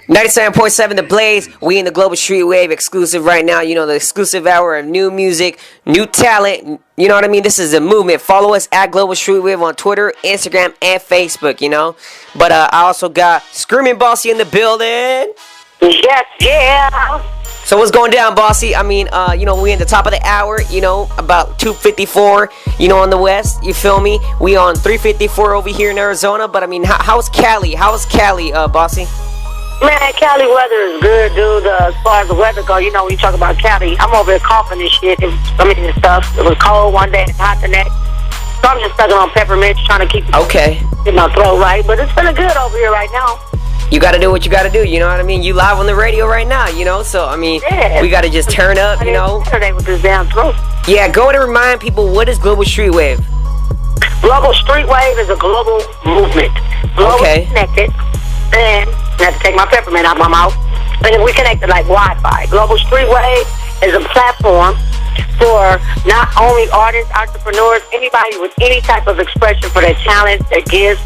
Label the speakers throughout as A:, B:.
A: 97.7 The Blaze. We in the Global Street Wave exclusive right now. You know, the exclusive hour of new music, new talent. You know what I mean? This is a movement. Follow us at Global Street Wave on Twitter, Instagram, and Facebook, you know. But I also got Screaming Bossy in the building.
B: Yes, yeah.
A: So what's going down, Bossy? I mean, you know, we in the top of the hour, you know, about 2:54, you know, on the west, you feel me? We on 3:54 over here in Arizona, but I mean, how's Cali? How's Cali, Bossy?
B: Man, Cali weather is good, dude. As far as the weather go, you know, when you talk about Cali, I'm over here coughing and shit. And stuff. It was cold one day, hot the next. So I'm just sucking on peppermint, trying to keep get my throat right. But it's feeling good over here right now.
A: You gotta do what you gotta do, you know what I mean? You live on the radio right now, you know? So, I mean, we gotta just turn up, you know?
B: Saturday with this damn throat.
A: Yeah, go and remind people, what is Global Street Wave?
B: Global Street Wave is a global movement. Global connected. And I have to take my peppermint out my mouth. And we connected like Wi-Fi. Global Street Wave is a platform for not only artists, entrepreneurs, anybody with any type of expression for their talents, their gifts,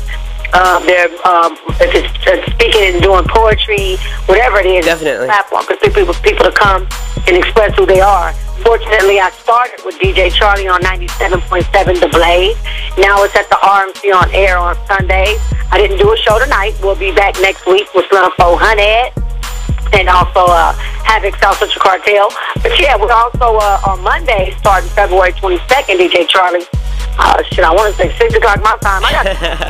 B: if it's speaking and doing poetry, whatever it is,
A: definitely.
B: It's a platform for people to come and express who they are. Fortunately, I started with DJ Charlie on 97.7 The Blaze. Now it's at the RMC on air on Sundays. I didn't do a show tonight. We'll be back next week with Slim 400 and also Havoc Salsa Cartel. But yeah, we're also on Monday, starting February 22nd, DJ Charlie. I want to say 6 o'clock my time. I got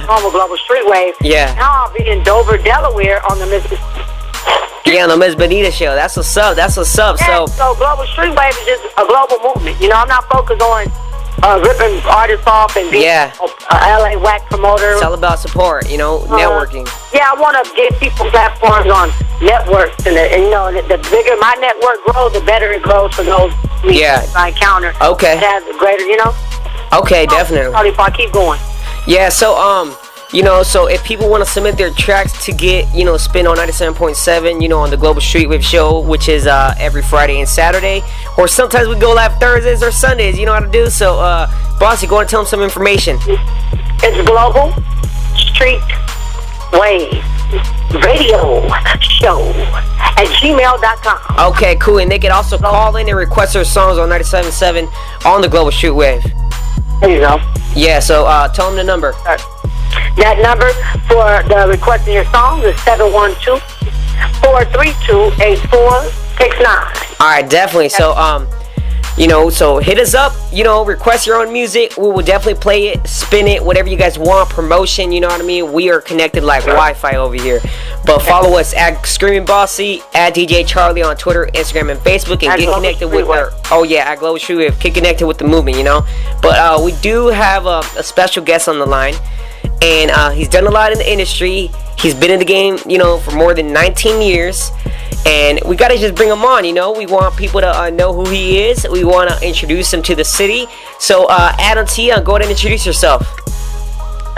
B: home with Global Street Wave.
A: Yeah.
B: Now I'll be in Dover, Delaware on the Miss.
A: Yeah, on the Miss Bonita show. That's what's up. That's what's up.
B: Yeah, so Global Street Wave is just a global movement. You know, I'm not focused on ripping artists off and being LA whack promoter.
A: It's all about support, you know, networking.
B: Yeah, I want to give people platforms on networks, and you know, the bigger my network grows, the better it grows for those I encounter.
A: Okay.
B: It has a greater, you know.
A: Okay, definitely.
B: Sorry if I keep going.
A: Yeah, so you know, so if people want to submit their tracks to get, you know, spin on 97.7, you know, on the Global Street Wave show, which is every Friday and Saturday, or sometimes we go live Thursdays or Sundays, you know how to do. So, Bossy, go and tell them some information.
B: It's Global Street Wave Radio Show at gmail.com.
A: Okay, cool. And they can also call in and request their songs on 97.7 on the Global Street Wave.
B: There you go.
A: Yeah, so tell them the number.
B: That number for the requesting your songs is 712-432-8469.
A: All right, definitely. So, you know, so hit us up, you know, request your own music. We will definitely play it, spin it, whatever you guys want, promotion, you know what I mean? We are connected like Wi-Fi over here. But follow us at Screaming Bossy, at DJ Charlie on Twitter, Instagram, and Facebook, and get connected with our, at Global Street Wave, get connected with the movement, you know? But we do have a special guest on the line, and he's done a lot in the industry. He's been in the game, you know, for more than 19 years. And we gotta just bring him on, you know. We want people to know who he is. We want to introduce him to the city. So, Adam T. Young, go ahead and introduce yourself.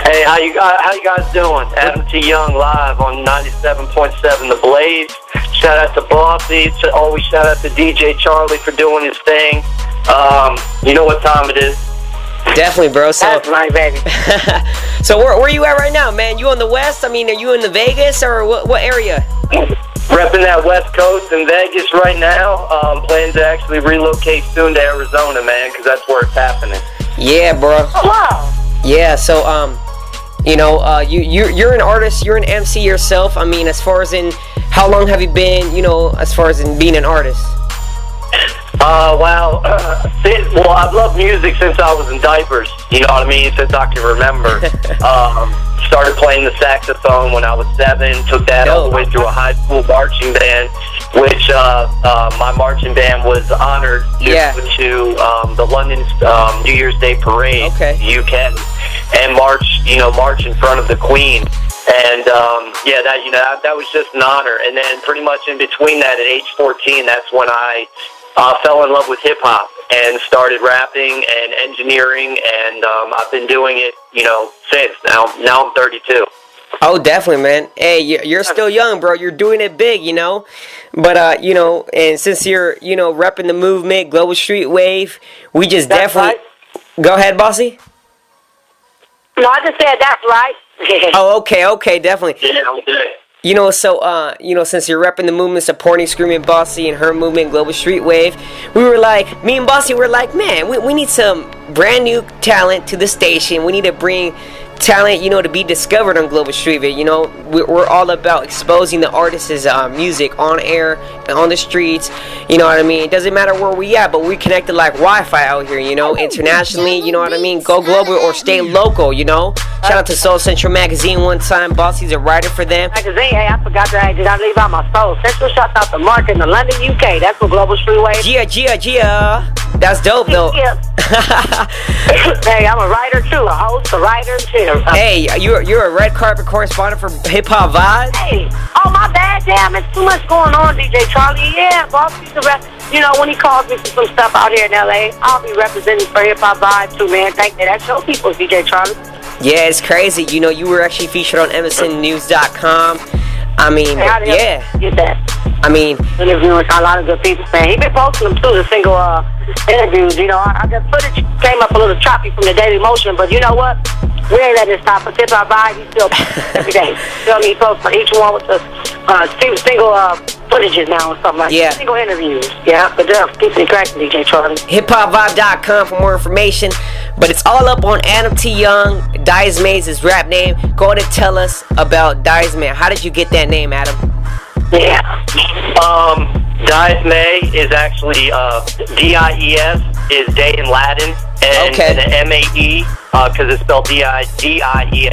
C: Hey, how you guys doing? Adam T. Young live on 97.7 The Blaze. Shout out to Bossy. Always shout out to DJ Charlie for doing his thing. You know what time it is.
A: Definitely, bro. So,
B: that's right, baby.
A: So where you at right now, man? You on the west? I mean, are you in the Vegas or what area?
C: Repping that West Coast in Vegas right now. Planning to actually relocate soon to Arizona, man, because that's where it's happening.
A: Yeah, bro.
B: Oh, wow.
A: Yeah, so you know, you're an artist, you're an MC yourself. I mean, as far as in how long have you been, you know, as far as in being an artist?
C: Well, I've loved music since I was in diapers, you know what I mean, since I can remember. Started playing the saxophone when I was 7, took that all the way through a high school marching band, which my marching band was honored to the London New Year's Day parade, UK, and march in front of the Queen. And that was just an honor. And then pretty much in between that, at age 14, that's when I fell in love with hip hop and started rapping and engineering, and I've been doing it, you know, since now. Now I'm 32.
A: Oh, definitely, man. Hey, you're still young, bro. You're doing it big, you know. But you know, and since you're, you know, repping the movement, Global Street Wave, we just definitely. Go ahead, Bossy.
B: No, I just said that's right.
A: Oh, okay, definitely.
C: Yeah, okay.
A: You know, so, since you're repping the movement, supporting Screaming Bossy and her movement, Global Street Wave, we were like, me and Bossy were like, man, we need some brand new talent to the station. We need to bring talent, to be discovered on Global Street Wave. We're all about exposing the artists' music on air and on the streets. You know what I mean? It doesn't matter where we at, but we connected like Wi-Fi out here, internationally, you know what I mean? Go global or stay local, Shout out to Soul Central Magazine one time. Bossy's a writer for them.
B: Magazine, hey, I forgot that. Did I leave out my Soul Central? Shout out to Mark in the London, UK. That's what Global Street Wave.
A: Gia. That's dope, though.
B: Hey, I'm a writer, too. A host, a writer, too.
A: Hey, you're a red carpet correspondent for Hip Hop Vibes?
B: Hey, oh, my bad. Damn, it's too much going on, DJ Charlie. Yeah, Bossy's the rest. When he calls me for some stuff out here in L.A., I'll be representing for Hip Hop Vibes, too, man. Thank you. That's your people, DJ Charlie.
A: Yeah, it's crazy. You were actually featured on MSNnews.com. I mean, yeah.
B: Get that.
A: I mean,
B: interviewing a lot of good people, man. He been posting them too, the single interviews. I got footage came up a little choppy from the Daily Motion, but you know what? We ain't letting it stop. For Hip Hop Vibe, he still every day. Feel me? He posts on each one with the single footages now or something like that. Single interviews. Yeah, but keep it cracking, DJ Charlie.
A: HipHopVibe.com for more information. But it's all up on Adam T. Young. DiesmAe is his rap name. Go ahead and tell us about DiesmAe. How did you get that name, Adam?
C: Yeah. DiesmAe is actually D-I-E-S is day in Latin, and the M-A-E because it's spelled D-I-E-S-M-A-E,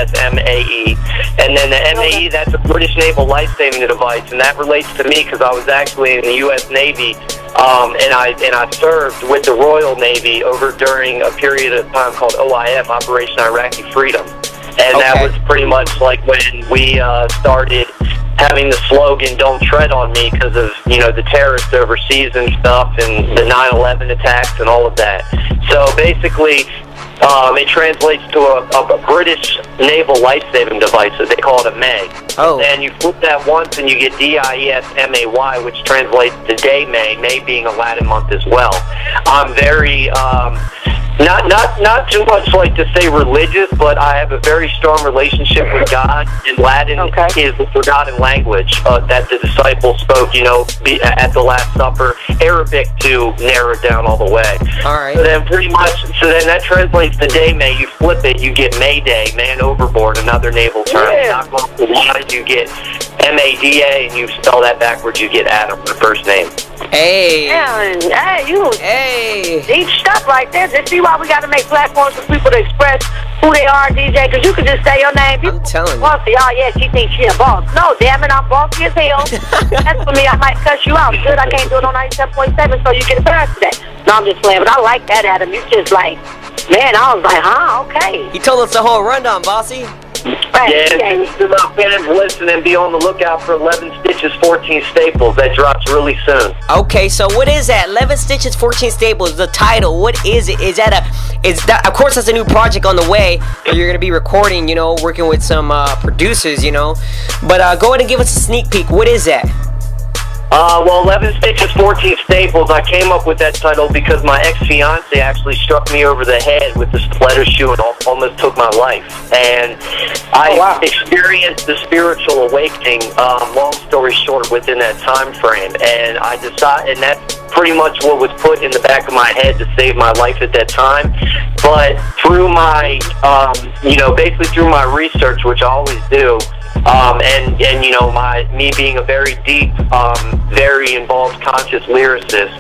C: and then the M-A-E, that's a British naval life-saving device, and that relates to me because I was actually in the U.S. Navy, and I served with the Royal Navy over during a period of time called OIF, Operation Iraqi Freedom, and that was pretty much like when we started having the slogan "Don't tread on me" because of the terrorists overseas and stuff, and the 9/11 attacks and all of that. So basically, it translates to a British naval life-saving device that they call it a MAE. And you flip that once, and you get DIESMAY, which translates to Day May. May being a Latin month as well. I'm very not too much like to say religious, but I have a very strong relationship with God, and Latin is the forgotten language that the disciples spoke, at the Last Supper. Arabic to narrow it down all the way.
A: All right.
C: So then that translates to Day May. You flip it, you get May Day, man overboard, another naval term. Knock off the Y, you get M-A-D-A, and you spell that backwards, you get Adam, the first name.
A: Hey.
B: Hey, deep stuff right there. Just see why we got to make platforms for people to express who they are, DJ, because you can just say your name. People,
A: I'm telling you.
B: Bossy, oh yeah, she thinks she a boss. No, damn it, I'm bossy as hell. That's for me. I might cuss you out. Good, I can't do it on 97.7, so you get a pass today. No, I'm just playing, but I like that, Adam. You just like, man, I was like, okay.
A: He told us the whole rundown, Bossy.
C: Yeah, to my fans listening, be on the lookout for 11 Stitches, 14 Staples. That drops really soon.
A: Okay, so what is that? 11 Stitches, 14 Staples, the title. What is it? Is that of course, that's a new project on the way that you're going to be recording, working with some producers, But go ahead and give us a sneak peek. What is that?
C: 11 Stitches, 14 Staples. I came up with that title because my ex-fiance actually struck me over the head with the stiletto shoe and almost took my life. And I experienced the spiritual awakening, long story short, within that time frame. And I decided, and that's pretty much what was put in the back of my head to save my life at that time. But through my, basically through my research, which I always do, and me being a very deep, very involved conscious lyricist,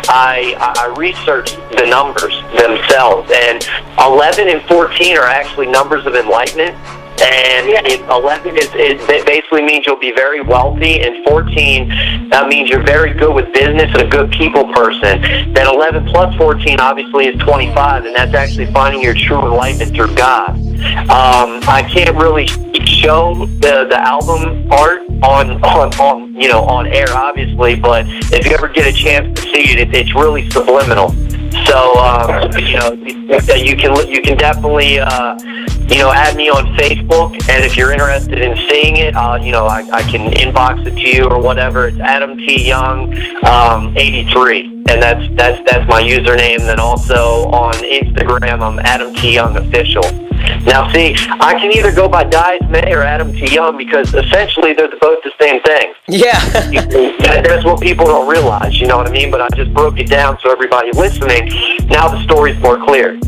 C: I researched the numbers themselves, and 11 and 14 are actually numbers of enlightenment. And 11 it basically means you'll be very wealthy, and 14 means you're very good with business and a good people person. Then 11 plus 14 obviously is 25, and that's actually finding your true enlightenment through God. I can't really show the album art on air, obviously, but if you ever get a chance to see it, it's really subliminal. So you can definitely add me on Facebook, and if you're interested in seeing it, I can inbox it to you or whatever. It's Adam T. Young 83, and that's my username. Then also on Instagram, I'm Adam T. Young Official. Now, see, I can either go by DiesmAe or Adam T. Young because essentially they're both the same thing.
A: Yeah.
C: That's what people don't realize, you know what I mean? But I just broke it down so everybody listening, now the story's more clear.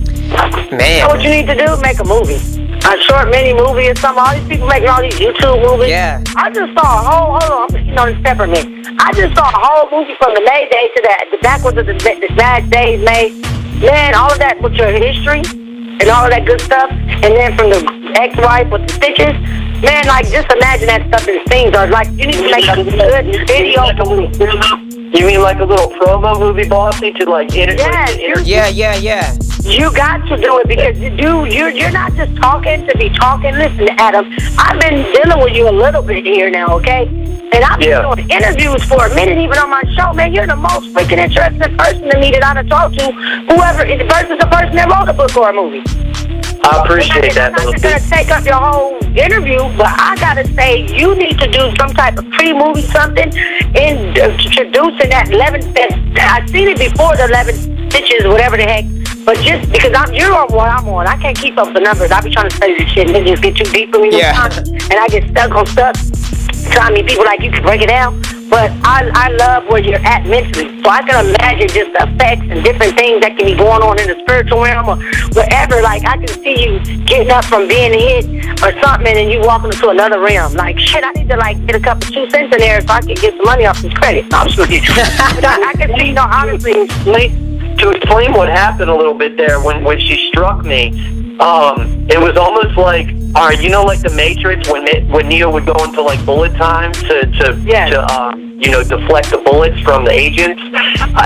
A: Man.
B: You know what you need to do? Make a movie. A short mini movie or something. All these people making all these YouTube movies.
A: Yeah.
B: I just saw a whole, hold on, I'm just on peppermint. I just saw a whole movie from the May Day to the backwards of the last days, May. Man, all of that with your history and all of that good stuff. And then from the ex-wife with the stitches. Man, like, just imagine that stuff in scenes. Or, like, you need to make a good video.
C: You mean like a little promo movie, Bossy, to, like,
A: Yeah.
B: You got to do it because you're not just talking to be talking. Listen, Adam, I've been dealing with you a little bit here now, okay? And I've been doing interviews for a minute, even on my show. Man, you're the most freaking interesting person to me that I've talked to, whoever is versus the person that wrote a book or a movie.
C: I appreciate that.
B: I'm not just going to take up your whole interview, but I got to say, you need to do some type of pre-movie something in introducing that 11 steps. I've seen it before, the 11 stitches, whatever the heck. But just because you're on one, I'm on. I can't keep up the numbers. I be trying to study this shit and then just get too deep for me sometimes. And I get stuck on stuff. So I mean, people like you can break it down. But I love where you're at mentally. So I can imagine just the effects and different things that can be going on in the spiritual realm or wherever. Like, I can see you getting up from being hit or something and you walking into another realm. Like, shit, I need to, like, get a couple 2 cents in there so I can get some money off this credit. No, I'm just kidding. But I can see, honestly,
C: to explain what happened a little bit there when she struck me, it was almost like, all right, you know, like the Matrix when Neo would go into like bullet time to deflect the bullets from the agents.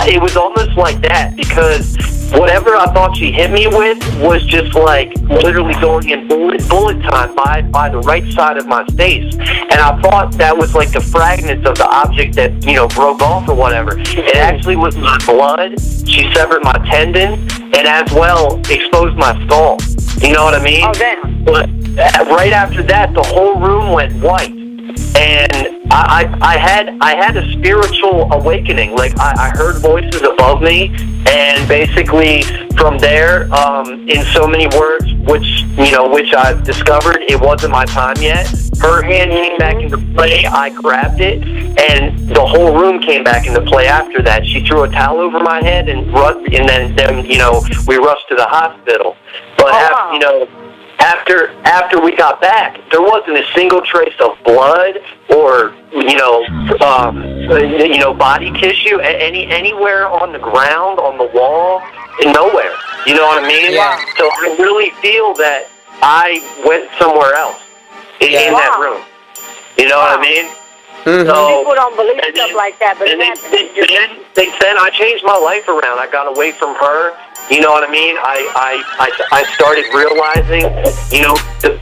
C: It was almost like that because whatever I thought she hit me with was just like literally going in bullet time by the right side of my face, and I thought that was like the fragments of the object that broke off or whatever. It actually was my blood. She severed my tendon and as well exposed my skull. You know what I mean?
B: Oh, damn.
C: But right after that, the whole room went white, and I had a spiritual awakening. Like I heard voices above me, and basically from there, in so many words, which I've discovered, it wasn't my time yet. Her hand came back into play. I grabbed it, and the whole room came back into play after that. She threw a towel over my head, and then we rushed to the hospital. But after we got back, there wasn't a single trace of blood or body tissue anywhere on the ground, on the wall, nowhere. You know what I mean?
A: Yeah.
C: So I really feel that I went somewhere else in that room. You know what I mean?
A: Mm-hmm.
C: So,
B: people don't believe stuff like that, but
C: then I changed my life around. I got away from her. You know what I mean? I started realizing,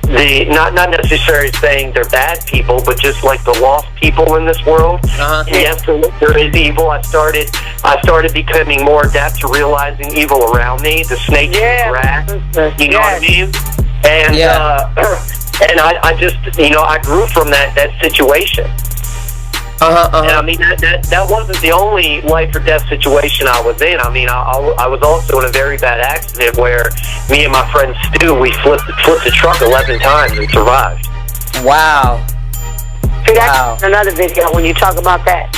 C: the not necessarily saying they're bad people, but just like the lost people in this world.
A: Uh-huh.
C: Yes, there is evil. I started becoming more adept to realizing evil around me, the snake and the rat. You know what I mean? And and I just I grew from that situation. And I mean, that wasn't the only life or death situation I was in. I mean, I was also in a very bad accident where me and my friend Stu, we flipped the truck 11 times and survived.
A: Wow.
B: See, that's another video when you talk about that.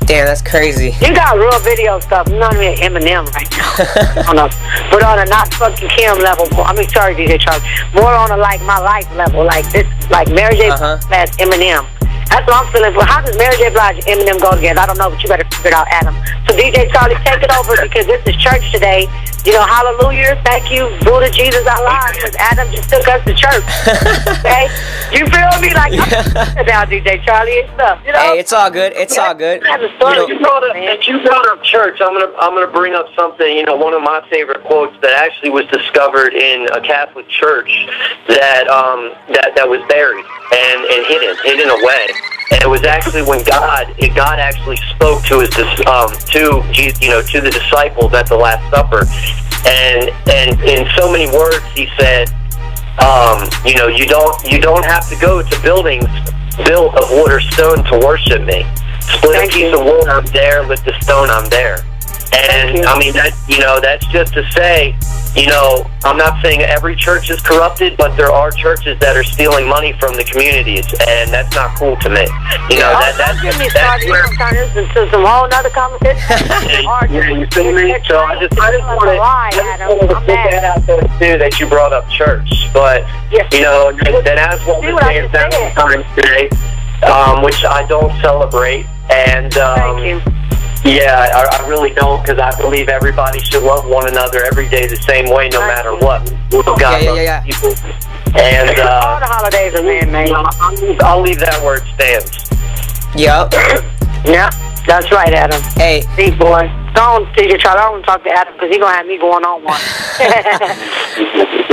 A: Damn, that's crazy.
B: You got real video stuff. I'm not even Eminem right now. But on a not fucking Kim level. Sorry, DJ Charlie. More on a like my life level, like this, like Mary J. Blige, Eminem. That's what I'm feeling. Well, how does Mary J. Blige and Eminem go together? I don't know, but you better figure it out, Adam. So DJ Charlie, take it over because this is church today. Hallelujah, thank you, Buddha, Jesus, Allah, because Adam just took us to church. Okay? You feel me? Like, I'm now, DJ Charlie and stuff.
A: Hey, it's all good. It's all good.
C: You brought up church. I'm gonna bring up something. One of my favorite quotes that actually was discovered in a Catholic church that was buried and hidden away. And it was actually when God actually spoke to his to the disciples at the Last Supper, and in so many words he said, you don't have to go to buildings built of wood or stone to worship me. Split a piece of wood, I'm there. Lift a stone, I'm there. And I mean that's just to say you know, I'm not saying every church is corrupted, but there are churches that are stealing money from the communities, and that's not cool to me. You know, that's where...
B: turn this into some whole other conversation.
C: You feel me? So I just wanted to put that out there, too, that you brought up church. But, you know, then as well as St. Valentine's Day, which I don't celebrate, and...
B: Thank you.
C: Yeah, I really don't, because I believe everybody should love one another every day the same way, no matter what. God loves people. And
B: all the holidays are man-made.
C: I'll leave that where it stands.
A: Yep.
B: Yeah, that's right, Adam.
A: Hey.
B: See, boy. Don't DJ Charlie. I don't want to talk to Adam because he's going to have me going on one.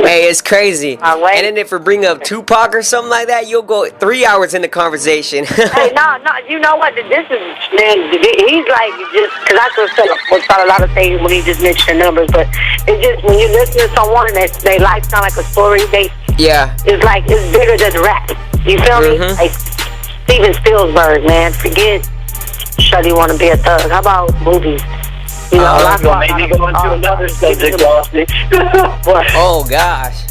A: Hey, it's crazy.
B: Wait.
A: And then if we bring up Tupac or something like that, you'll go 3 hours in the conversation.
B: Hey, no, you know what? This is, man, he's like, just, because I could say a lot of things when he just mentioned the numbers, but it's just, when you listen to someone and they life sound like a story, it's like, it's bigger than rap. You feel me? Like, Steven Spielberg, man, forget Shuddy Want to Be a Thug. How about movies? You know,
C: maybe go into another subject, Austin.
A: Oh, gosh.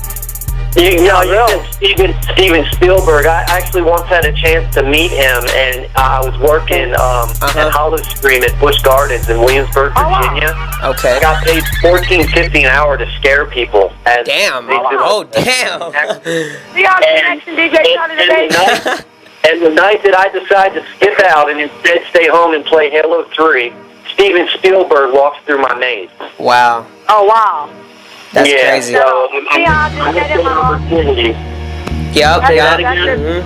C: You said Steven Spielberg. I actually once had a chance to meet him, and I was working at Hollow Stream at Busch Gardens in Williamsburg, Virginia.
A: Okay.
C: I got paid $14.50 an hour to scare people.
A: Damn. Damn.
B: See our connection, DJ Charlie, today?
C: And the night that I decided to skip out and instead stay home and play Halo 3, Steven Spielberg walks through my maze.
A: Wow.
B: Oh, wow.
A: That's crazy.
B: So, That's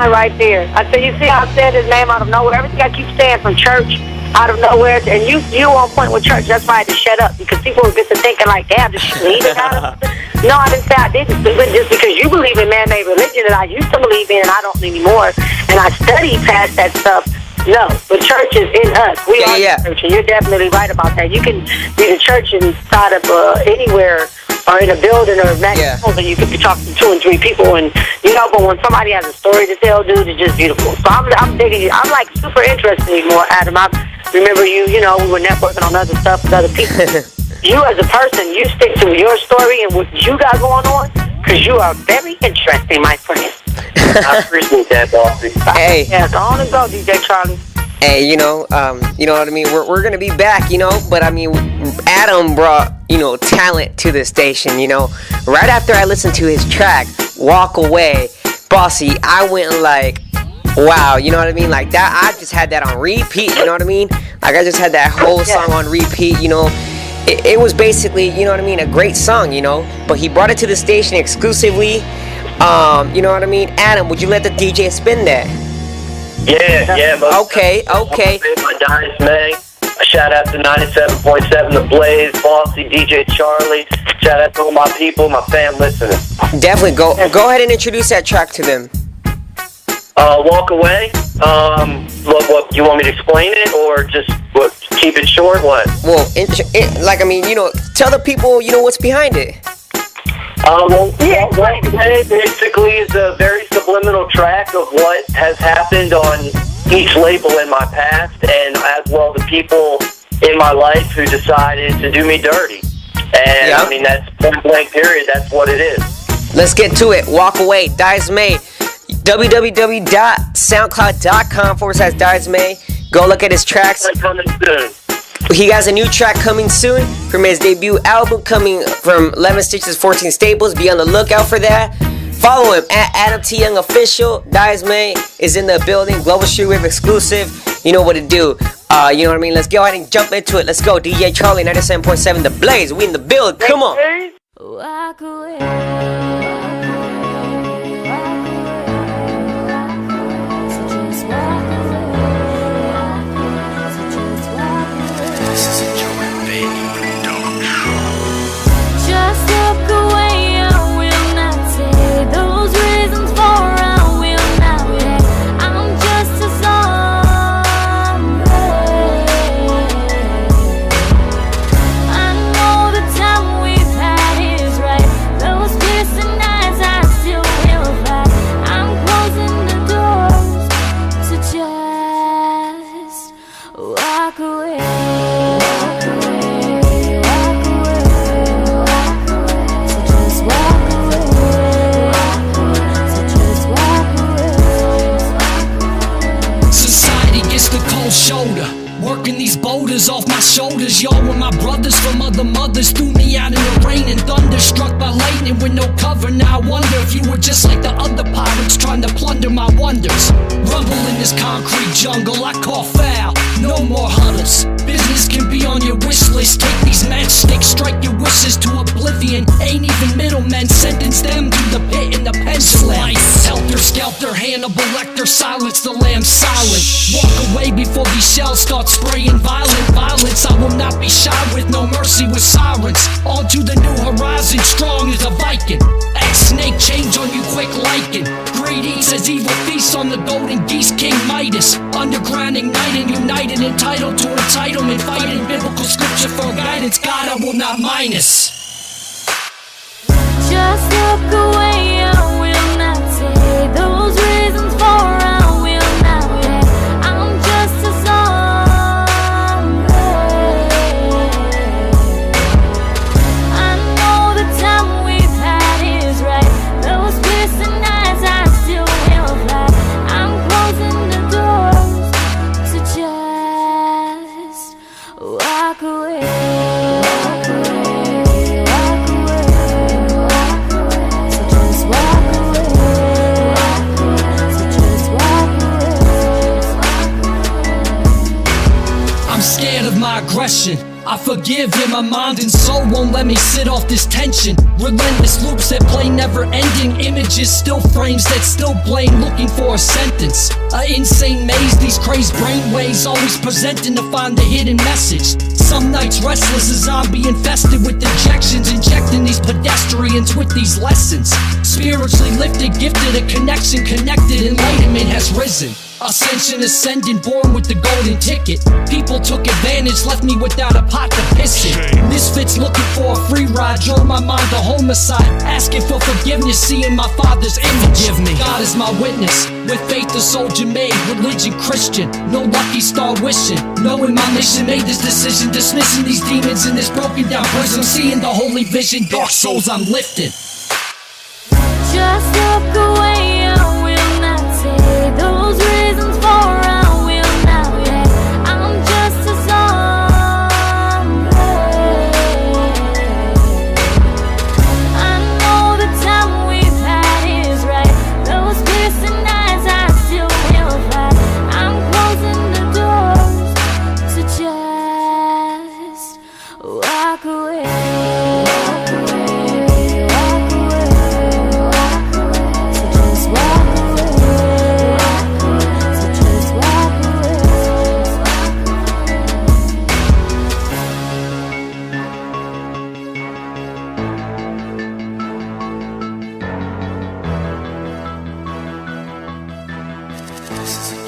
B: right there. I said, you see how I said his name out of nowhere? Everything I keep saying from church, out of nowhere, and you on point with church. That's why I had to shut up, because people would get to thinking like, damn, did she leave it out of No, I didn't say I didn't. But just because you believe in man-made religion that I used to believe in, and I don't anymore, and I study past that stuff. No, the church is in us. We are the church, and you're definitely right about that. You can be the church inside of anywhere, or in a building, or and you could be talking to 2 and 3 people, and you know. But when somebody has a story to tell, dude, it's just beautiful. So I'm digging you. I'm like super interested anymore, Adam. I remember you. You know, we were networking on other stuff with other people. You as a person, you stick to your story and what you got going on, because you are very interesting, my friend.
C: I appreciate that, Bossy.
A: Hey.
B: Yeah, go on and go, DJ Charlie.
A: Hey, you know what I mean? We're going to be back, but I mean, Adam brought, talent to the station, Right after I listened to his track, Walk Away, Bossy, I went like, wow, you know what I mean? Like that, I just had that on repeat, you know what I mean? Like I just had that whole song on repeat, It was basically, a great song, But he brought it to the station exclusively, you know what I mean? Adam, would you let the DJ spin that?
C: Yeah.
A: Okay.
C: My DiesmAe. Shout out to 97.7 The Blaze, Bossy, DJ Charlie. Shout out to all my people, my fan listening.
A: Definitely. Go ahead and introduce that track to them.
C: Walk Away. What you want me to explain it, or just keep it short? What?
A: Well, tell the people, what's behind it.
C: Walk Away basically is a very subliminal track of what has happened on each label in my past, and as well the people in my life who decided to do me dirty. And I mean, that's point blank period. That's what it is. Let's
A: get to it. Walk Away, DiesmAe. www.soundcloud.com/DiesmAe. Go look at his tracks.
C: Coming soon.
A: He has a new track coming soon from his debut album, coming from 11 Stitches, 14 Staples. Be on the lookout for that. Follow him at Adam T. Young Official. DiesmAe is in the building. Global Streetwave exclusive. You know what to do. You know what I mean? Let's go ahead and jump into it. Let's go. DJ Charlie, 97.7 The Blaze. We in the build. Come on.
D: Walk away.
E: Kissing older. Working these boulders off my shoulders. Y'all were my brothers from other mothers. Threw me out in the rain and thunder. Struck by lightning with no cover. Now I wonder if you were just like the other pirates trying to plunder my wonders. Rumble in this concrete jungle, I call foul. No more huddles. Business can be on your wish list. Take these matchsticks, strike your wishes to oblivion. Ain't even middlemen, sentence them to the pit in the pendulum. Helter skelter, Hannibal Lecter, silence the lamb silent. Walk away before these shells start spraying violence. I will not be shy with no mercy with sirens. On to the new horizon, strong as a Viking. X-snake change on you quick liking. Greed eats as evil feasts on the golden geese, King Midas. Underground ignited, united, entitled to entitlement. Fighting biblical scripture for guidance, God I will not minus.
D: Just look away, I will not say those reasons for I will not wait. I'm just a song. I know the time we've had is right. Those piercing eyes I still will fly. I'm closing the doors, so just walk away.
E: My aggression, I forgive in my mind and soul won't let me sit off this tension. Relentless loops that play never ending. Images, still frames that still blame, looking for a sentence. A insane maze, these crazed brainwaves always presenting to find the hidden message. Some nights restless, a zombie infested with injections, injecting these pedestrians with these lessons. Spiritually lifted, gifted, a connection connected, enlightenment has risen. Ascension ascending, born with the golden ticket. People took advantage, left me without a pot to piss in. Misfits looking for a free ride, drove my mind to homicide. Asking for forgiveness, seeing my father's image. Forgive me. God is my witness. With faith a soldier made, religion Christian. No lucky star wishing. Knowing my mission, made this decision. Dismissing these demons in this broken down prison. Seeing the holy vision, dark souls I'm lifting.
D: Just look away, I will not say those reasons for I will not wait. I'm just a song. I know the time we've had is right. Those piercing eyes I still will fight. I'm closing the doors, so just walk away.
F: This is